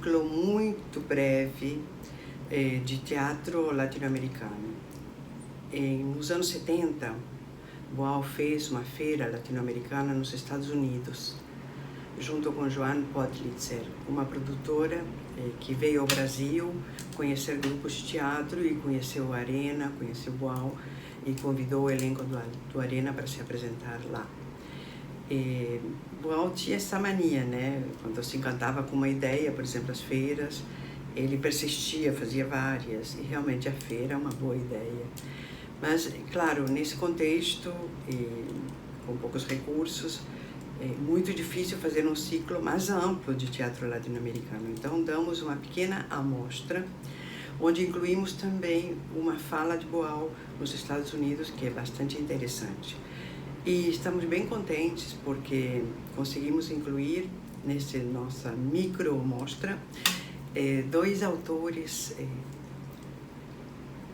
ciclo muito breve de teatro latino-americano. Nos anos 70, Boal fez uma feira latino-americana nos Estados Unidos, junto com Joan Podlitzer, uma produtora que veio ao Brasil conhecer grupos de teatro e conheceu a Arena, conheceu Boal e convidou o elenco do Arena para se apresentar lá. Boal tinha essa mania, né? Quando se encantava com uma ideia, por exemplo, as feiras, ele persistia, fazia várias, e realmente a feira é uma boa ideia. Mas, claro, nesse contexto, com poucos recursos, é muito difícil fazer um ciclo mais amplo de teatro latino-americano. Então, damos uma pequena amostra, onde incluímos também uma fala de Boal nos Estados Unidos, que é bastante interessante. E estamos bem contentes porque conseguimos incluir nessa nossa micro-mostra dois autores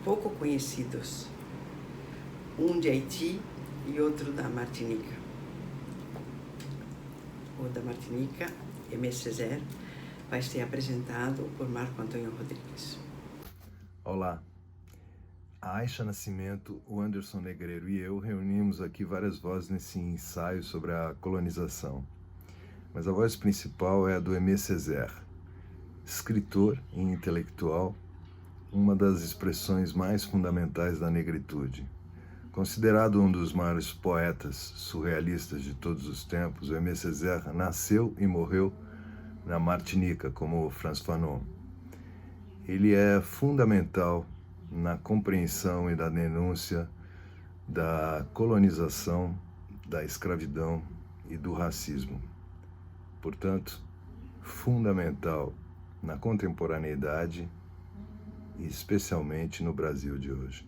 pouco conhecidos, um de Haiti e outro da Martinica. O da Martinica, Aimé Césaire, vai ser apresentado por Marco Antônio Rodrigues. Olá, a Aisha Nascimento, o Anderson Negreiro e eu reunimos aqui várias vozes nesse ensaio sobre a colonização. Mas a voz principal é a do Aimé Césaire, escritor e intelectual, uma das expressões mais fundamentais da negritude. Considerado um dos maiores poetas surrealistas de todos os tempos, o Aimé Césaire nasceu e morreu na Martinica, como Frantz Fanon. Ele é fundamental na compreensão e da denúncia da colonização, da escravidão e do racismo. Portanto, fundamental na contemporaneidade e especialmente no Brasil de hoje.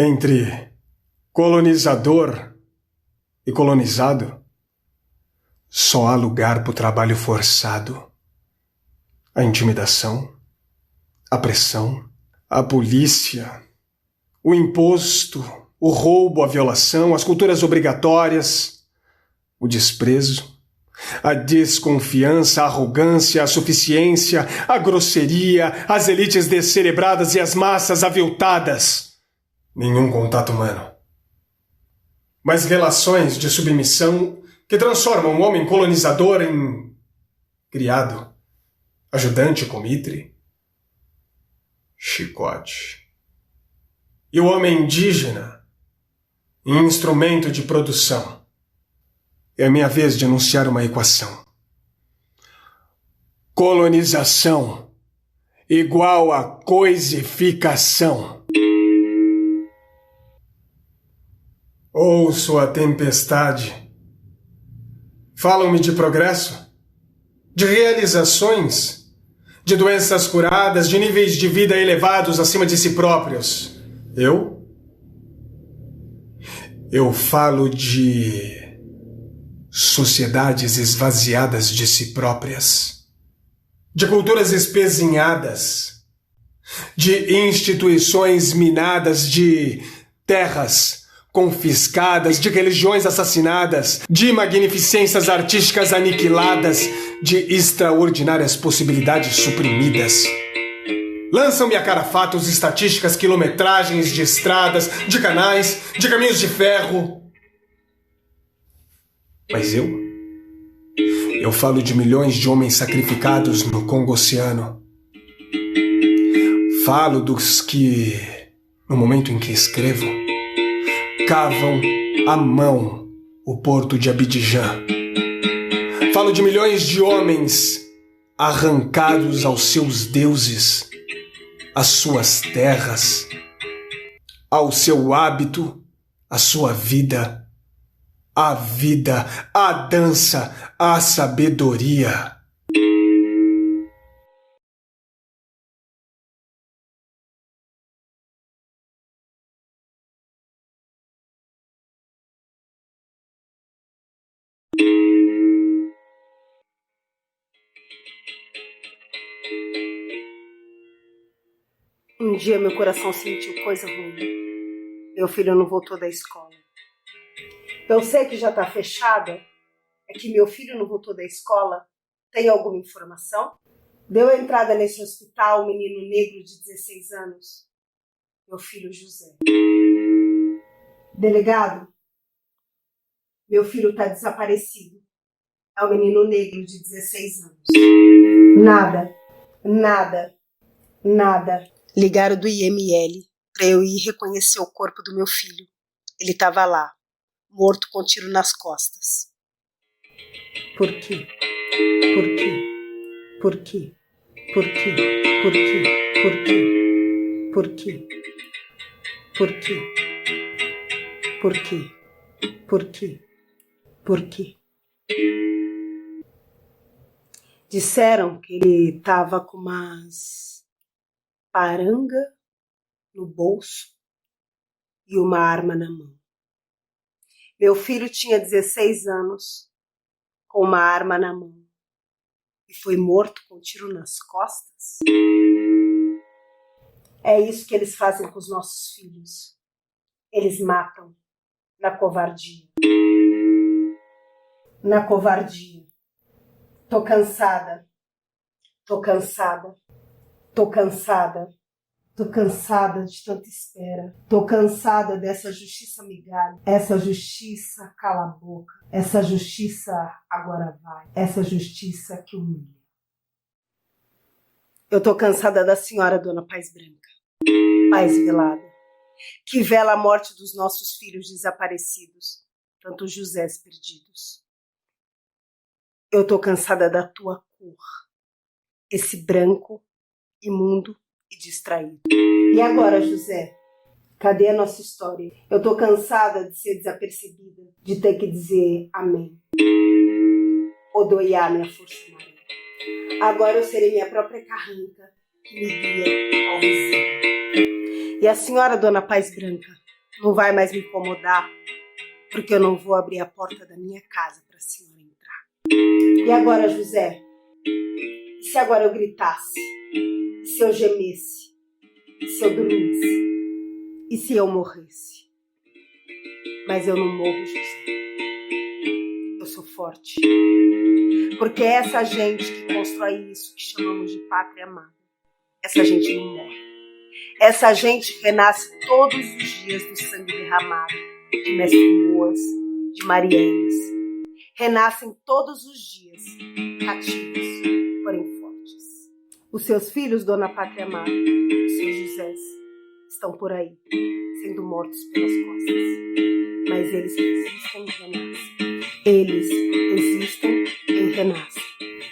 Entre colonizador e colonizado, só há lugar para o trabalho forçado, a intimidação, a pressão, a polícia, o imposto, o roubo, a violação, as culturas obrigatórias, o desprezo, a desconfiança, a arrogância, a suficiência, a grosseria, as elites descerebradas e as massas aviltadas. Nenhum contato humano. Mas relações de submissão que transformam o homem colonizador em criado, ajudante com mitre, chicote. E o homem indígena em instrumento de produção. É a minha vez de enunciar uma equação. Colonização igual a coisificação. Ouço a tempestade. Falam-me de progresso, de realizações, de doenças curadas, de níveis de vida elevados acima de si próprios. Eu falo de sociedades esvaziadas de si próprias, de culturas espezinhadas, de instituições minadas, de terras confiscadas, de religiões assassinadas, de magnificências artísticas aniquiladas, de extraordinárias possibilidades suprimidas. Lançam-me a cara fatos, estatísticas, quilometragens de estradas, de canais, de caminhos de ferro. Mas eu falo de milhões de homens sacrificados no Congo Oceano. Falo dos que, no momento em que escrevo, cavam à mão o porto de Abidjan. Falo de milhões de homens arrancados aos seus deuses, às suas terras, ao seu hábito, à sua vida, a dança, a sabedoria. Um dia meu coração sentiu coisa ruim. Meu filho não voltou da escola. Eu sei que já está fechada. É que meu filho não voltou da escola. Tem alguma informação? Deu entrada nesse hospital um menino negro de 16 anos. Meu filho José. Delegado, meu filho está desaparecido. É um menino negro de 16 anos. Nada. Ligaram do IML para eu ir reconhecer o corpo do meu filho. Ele estava lá, morto com tiro nas costas. Por quê? Disseram que ele estava com umas paranga no bolso e uma arma na mão. Meu filho tinha 16 anos, com uma arma na mão, e foi morto com um tiro nas costas. É isso que eles fazem com os nossos filhos. Eles matam na covardia. Tô cansada de tanta espera. Tô cansada dessa justiça migalha. Essa justiça cala a boca. Essa justiça agora vai. Essa justiça que humilha. Eu tô cansada da senhora Dona Paz Branca, Paz Velada, que vela a morte dos nossos filhos desaparecidos, tantos Josés perdidos. Eu tô cansada da tua cor, esse branco, imundo e distraído. E agora, José? Cadê a nossa história? Eu tô cansada de ser desapercebida, de ter que dizer amém. Odoiá, minha força maior. Agora eu serei minha própria carranca, que me guia ao vizinho. E a senhora Dona Paz Branca não vai mais me incomodar, porque eu não vou abrir a porta da minha casa para a senhora entrar. E agora, José? E se agora eu gritasse? E se eu gemesse? E se eu dormisse? E se eu morresse? Mas eu não morro, José. Eu sou forte. Porque é essa gente que constrói isso que chamamos de pátria amada. Essa gente não morre. Essa gente renasce todos os dias do sangue derramado de Mestre Moas, de Marianes. Renascem todos os dias, cativos, porém fortes. Os seus filhos, Dona Pátria Amada, os seus Josés, estão por aí, sendo mortos pelas costas. Mas eles resistem e renascem. Eles existem e renascem.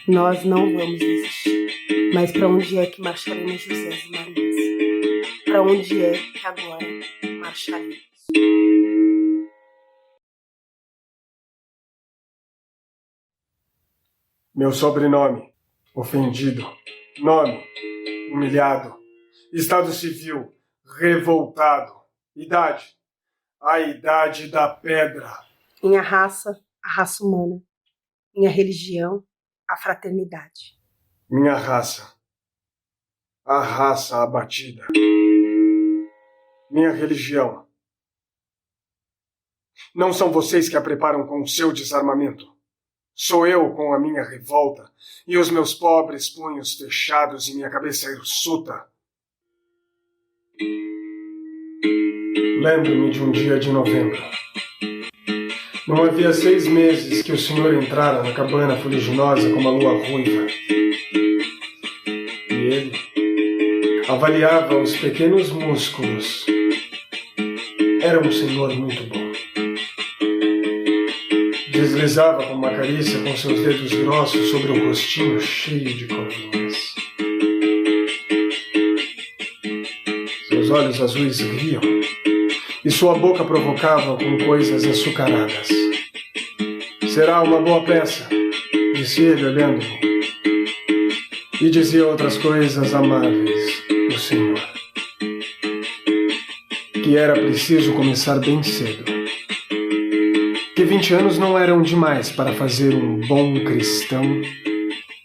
Nós não vamos desistir. Mas para onde é que marcharemos, José e Marias? Para onde é que agora marcharemos? Meu sobrenome, ofendido. Nome, humilhado. Estado civil, revoltado. Idade, a idade da pedra. Minha raça, a raça humana. Minha religião, a fraternidade. Minha raça, a raça abatida. Minha religião. Não são vocês que a preparam com o seu desarmamento. Sou eu com a minha revolta e os meus pobres punhos fechados e minha cabeça hirsuta. Lembro-me de um dia de novembro. Não havia 6 meses que o senhor entrara na cabana fuliginosa com uma lua ruiva. E ele avaliava os pequenos músculos. Era um senhor muito bom. Deslizava com uma carícia com seus dedos grossos sobre o rostinho cheio de covinhas. Seus olhos azuis riam e sua boca provocava com coisas açucaradas. Será uma boa peça, disse ele olhando-me. E dizia outras coisas amáveis do senhor. Que era preciso começar bem cedo. Que 20 anos não eram demais para fazer um bom cristão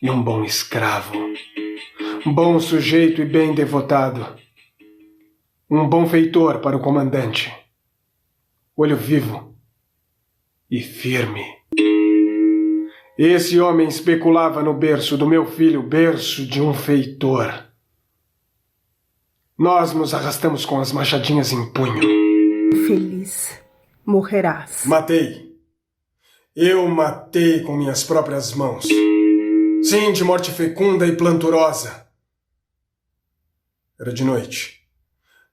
e um bom escravo. Um bom sujeito e bem devotado. Um bom feitor para o comandante. Olho vivo e firme. Esse homem especulava no berço do meu filho, berço de um feitor. Nós nos arrastamos com as machadinhas em punho. Feliz morrerás. Matei. Eu matei com minhas próprias mãos. Sim, de morte fecunda e planturosa. Era de noite.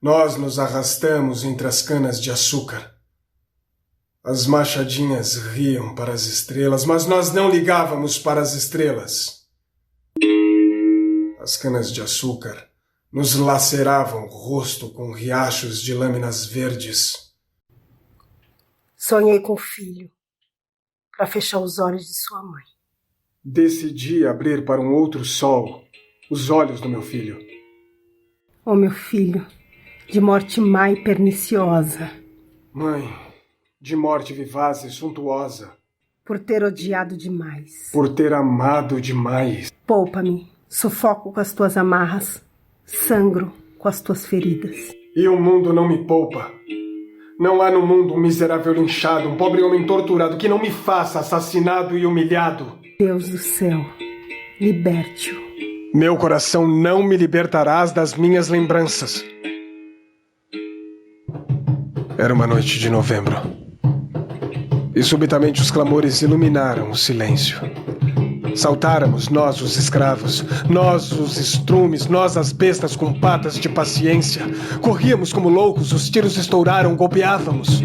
Nós nos arrastamos entre as canas de açúcar. As machadinhas riam para as estrelas, mas nós não ligávamos para as estrelas. As canas de açúcar nos laceravam o rosto com riachos de lâminas verdes. Sonhei com o filho, para fechar os olhos de sua mãe. Decidi abrir para um outro sol os olhos do meu filho. Oh, meu filho, de morte má e perniciosa. Mãe, de morte vivaz e suntuosa. Por ter odiado demais. Por ter amado demais. Poupa-me, sufoco com as tuas amarras, sangro com as tuas feridas. E o mundo não me poupa. Não há no mundo um miserável linchado, um pobre homem torturado que não me faça assassinado e humilhado. Deus do céu, liberte-o. Meu coração não me libertarás das minhas lembranças. Era uma noite de novembro. E subitamente os clamores iluminaram o silêncio. Saltáramos nós os escravos, nós os estrumes, nós as bestas com patas de paciência. Corríamos como loucos, os tiros estouraram, golpeávamos.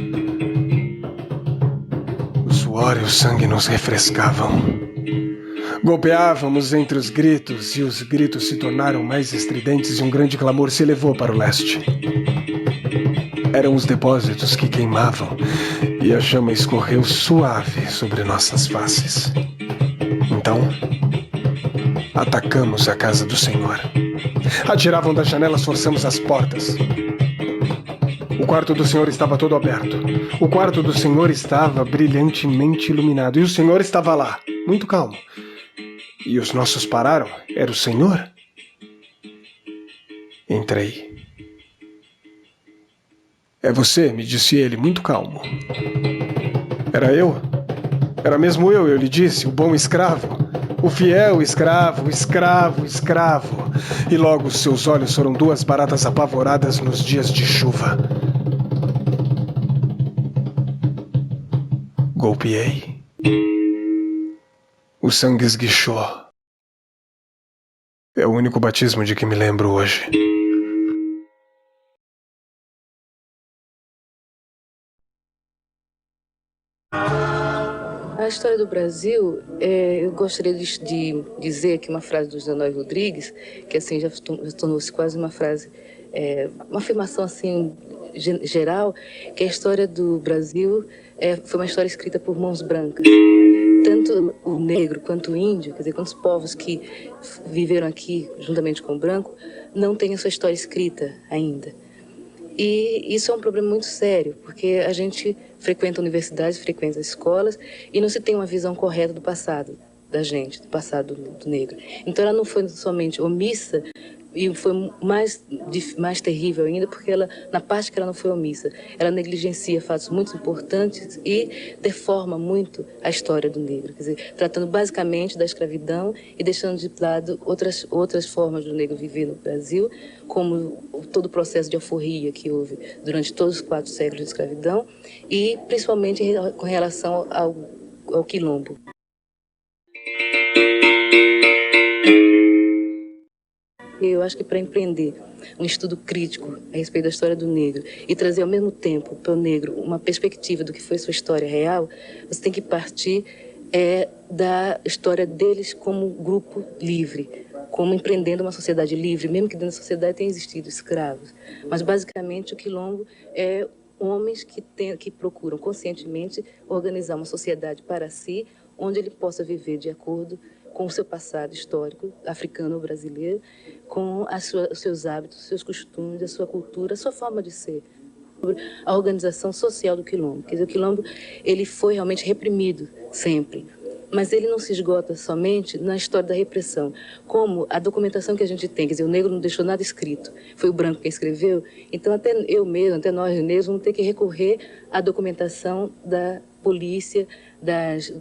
O suor e o sangue nos refrescavam. Golpeávamos entre os gritos e os gritos se tornaram mais estridentes e um grande clamor se elevou para o leste. Eram os depósitos que queimavam e a chama escorreu suave sobre nossas faces. Então, atacamos a casa do Senhor. Atiravam das janelas, forçamos as portas. O quarto do Senhor estava todo aberto. O quarto do Senhor estava brilhantemente iluminado. E o Senhor estava lá, muito calmo. E os nossos pararam. Era o Senhor? Entrei. É você, me disse ele, muito calmo. Era eu? Era mesmo eu lhe disse, o bom escravo. O fiel escravo, escravo, escravo. E logo seus olhos foram 2 baratas apavoradas nos dias de chuva. Golpeei. O sangue esguichou. É o único batismo de que me lembro hoje. A história do Brasil, eu gostaria de dizer que uma frase do José Noé Rodrigues, que assim já tornou-se quase uma frase, uma afirmação assim geral, que a história do Brasil foi uma história escrita por mãos brancas. Tanto o negro quanto o índio, quer dizer, quantos povos que viveram aqui juntamente com o branco, não têm a sua história escrita ainda. E isso é um problema muito sério, porque a gente frequenta universidades, frequenta escolas e não se tem uma visão correta do passado da gente, do passado do negro. Então ela não foi somente omissa E foi mais terrível ainda, porque ela, na parte que ela não foi omissa, ela negligencia fatos muito importantes e deforma muito a história do negro. Quer dizer, tratando basicamente da escravidão e deixando de lado outras formas do negro viver no Brasil, como todo o processo de alforria que houve durante todos os 4 séculos de escravidão e principalmente com relação ao quilombo. Eu acho que para empreender um estudo crítico a respeito da história do negro e trazer ao mesmo tempo para o negro uma perspectiva do que foi sua história real, você tem que partir da história deles como grupo livre, como empreendendo uma sociedade livre, mesmo que dentro da sociedade tenha existido escravos. Mas basicamente o quilombo é homens que procuram conscientemente organizar uma sociedade para si, onde ele possa viver de acordo com o seu passado histórico, africano ou brasileiro, com os seus hábitos, os seus costumes, a sua cultura, a sua forma de ser. A organização social do quilombo. Quer dizer, o quilombo ele foi realmente reprimido sempre, mas ele não se esgota somente na história da repressão, como a documentação que a gente tem, quer dizer, o negro não deixou nada escrito, foi o branco quem escreveu, então até eu mesmo, até nós negros, vamos ter que recorrer à documentação da polícia, das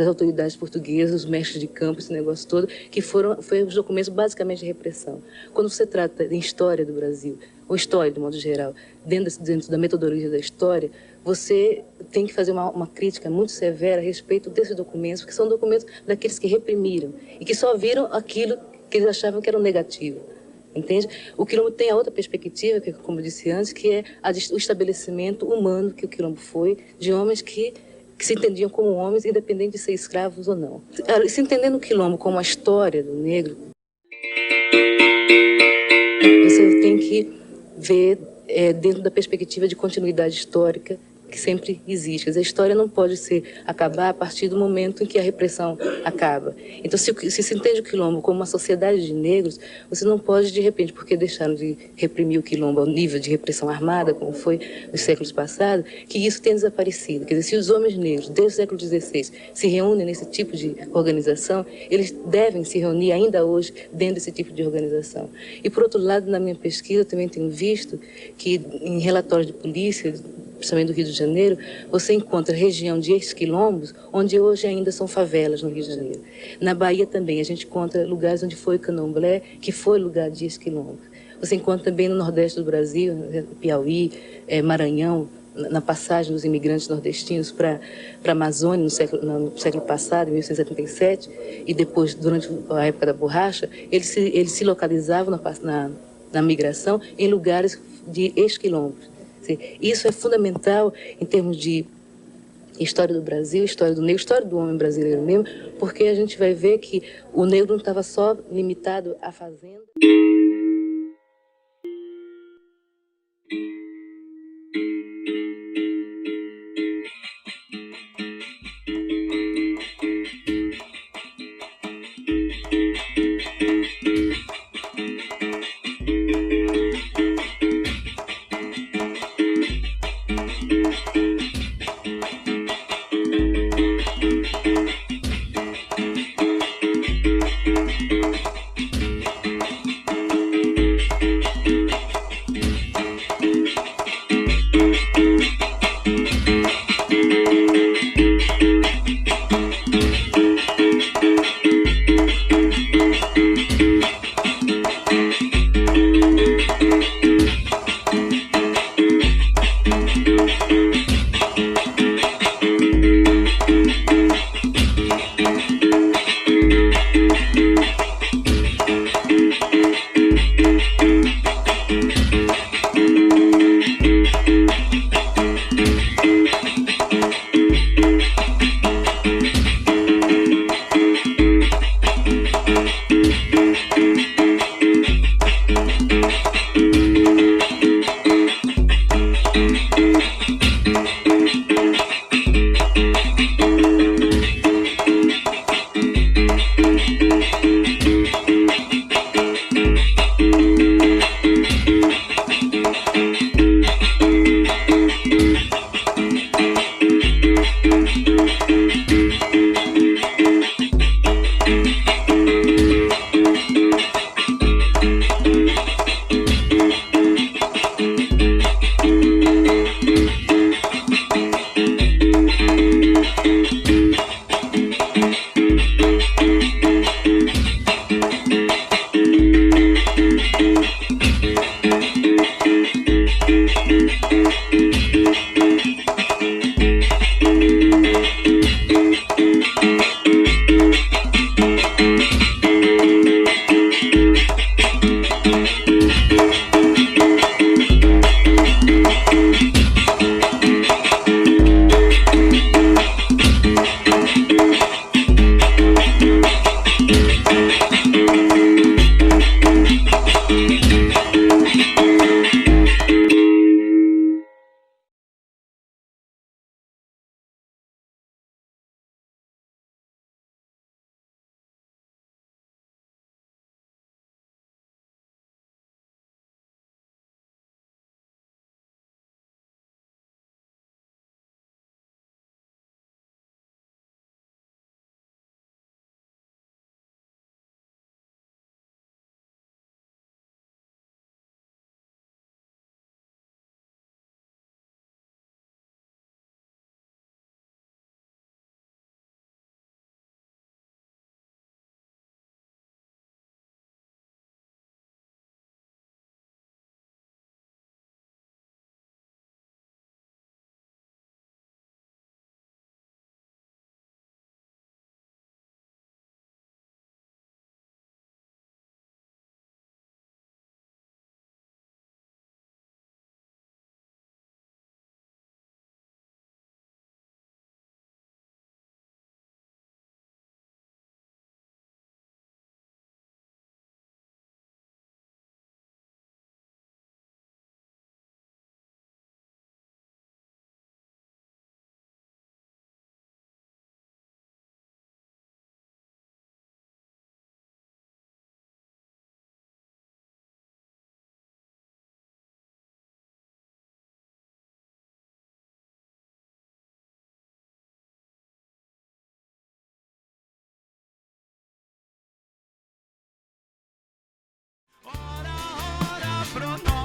autoridades portuguesas, os mestres de campo, esse negócio todo, que foram os documentos basicamente de repressão. Quando você trata de história do Brasil, ou história de modo geral, dentro da metodologia da história, você tem que fazer uma crítica muito severa a respeito desses documentos, porque são documentos daqueles que reprimiram e que só viram aquilo que eles achavam que era um negativo. Entende? O quilombo tem a outra perspectiva, que, como eu disse antes, que é o estabelecimento humano que o quilombo foi, de homens que se entendiam como homens, independente de ser escravos ou não. Se entendendo o quilombo como a história do negro, você tem que ver dentro da perspectiva de continuidade histórica que sempre existe. Quer dizer, a história não pode acabar a partir do momento em que a repressão acaba. Então, se entende o quilombo como uma sociedade de negros, você não pode, de repente, porque deixaram de reprimir o quilombo ao nível de repressão armada, como foi nos séculos passados, que isso tenha desaparecido. Quer dizer, se os homens negros, desde o século XVI, se reúnem nesse tipo de organização, eles devem se reunir ainda hoje dentro desse tipo de organização. E, por outro lado, na minha pesquisa, eu também tenho visto que, em relatórios de polícia, principalmente do Rio de Janeiro, você encontra região de ex-quilombos, onde hoje ainda são favelas no Rio de Janeiro. Na Bahia também, a gente encontra lugares onde foi o candomblé, que foi lugar de ex-quilombos. Você encontra também no Nordeste do Brasil, Piauí, Maranhão, na passagem dos imigrantes nordestinos para a Amazônia no século passado, em 1877, e depois, durante a época da borracha, eles se localizavam na migração em lugares de ex-quilombos. Isso é fundamental em termos de história do Brasil, história do negro, história do homem brasileiro mesmo, porque a gente vai ver que o negro não estava só limitado à fazenda. Ora, ora pro nós.